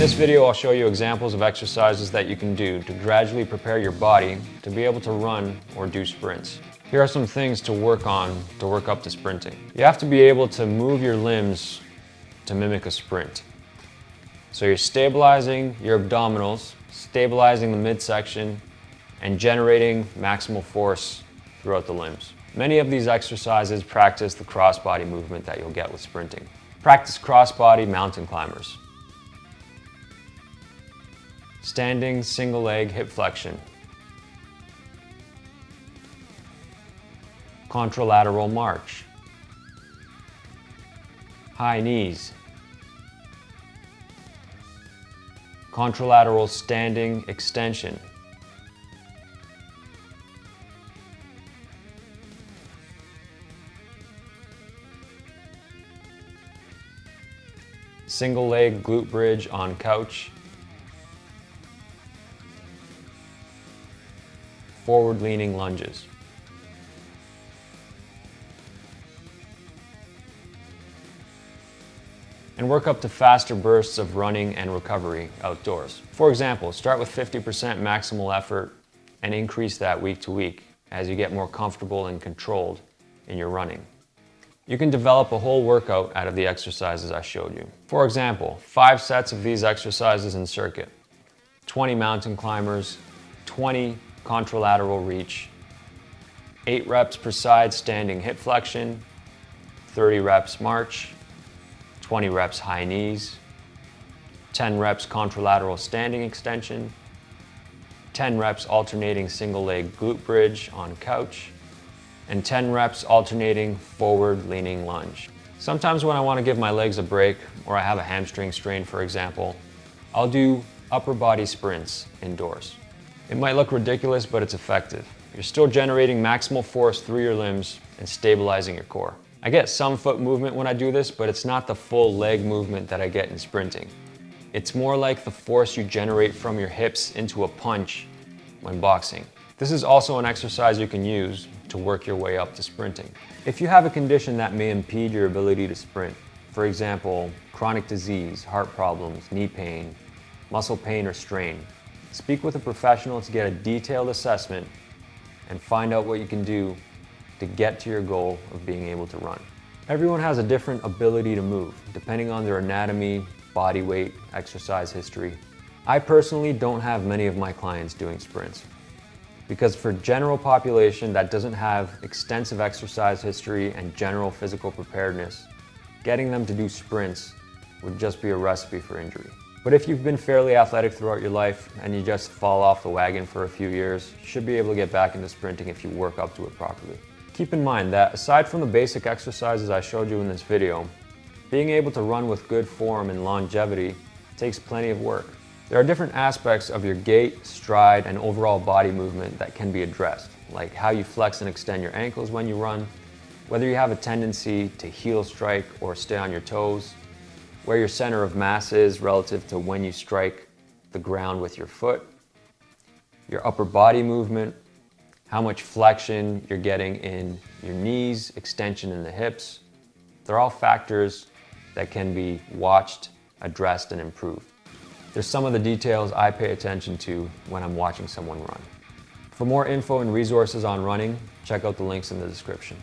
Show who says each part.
Speaker 1: this video, I'll show you examples of exercises that you can do to gradually prepare your body to be able to run or do sprints. Here are some things to work on to work up to sprinting. You have to be able to move your limbs to mimic a sprint. So you're stabilizing your abdominals, stabilizing the midsection, and generating maximal force throughout the limbs. Many of these exercises practice the crossbody movement that you'll get with sprinting. Practice crossbody mountain climbers. Standing single leg hip flexion. Contralateral march. High knees. Contralateral standing extension. Single leg glute bridge on couch. Forward leaning lunges. And work up to faster bursts of running and recovery outdoors. For example, start with 50% maximal effort and increase that week to week as you get more comfortable and controlled in your running. You can develop a whole workout out of the exercises I showed you. For example, 5 sets of these exercises in circuit, 20 mountain climbers, 20 contralateral reach, 8 reps per side standing hip flexion, 30 reps march, 20 reps high knees, 10 reps contralateral standing extension, 10 reps alternating single leg glute bridge on couch, and 10 reps alternating forward leaning lunge. Sometimes when I want to give my legs a break, or I have a hamstring strain for example, I'll do upper body sprints indoors. It might look ridiculous, but it's effective. You're still generating maximal force through your limbs and stabilizing your core. I get some foot movement when I do this, but it's not the full leg movement that I get in sprinting. It's more like the force you generate from your hips into a punch when boxing. This is also an exercise you can use to work your way up to sprinting. If you have a condition that may impede your ability to sprint, for example, chronic disease, heart problems, knee pain, muscle pain or strain, speak with a professional to get a detailed assessment and find out what you can do to get to your goal of being able to run. Everyone has a different ability to move, depending on their anatomy, body weight, exercise history. I personally don't have many of my clients doing sprints, because for general population that doesn't have extensive exercise history and general physical preparedness, getting them to do sprints would just be a recipe for injury. But if you've been fairly athletic throughout your life and you just fall off the wagon for a few years, you should be able to get back into sprinting if you work up to it properly. Keep in mind that aside from the basic exercises I showed you in this video, being able to run with good form and longevity takes plenty of work. There are different aspects of your gait, stride, and overall body movement that can be addressed, like how you flex and extend your ankles when you run, whether you have a tendency to heel strike or stay on your toes, where your center of mass is relative to when you strike the ground with your foot, your upper body movement, how much flexion you're getting in your knees, extension in the hips. They're all factors that can be watched, addressed, and improved. There's some of the details I pay attention to when I'm watching someone run. For more info and resources on running, check out the links in the description.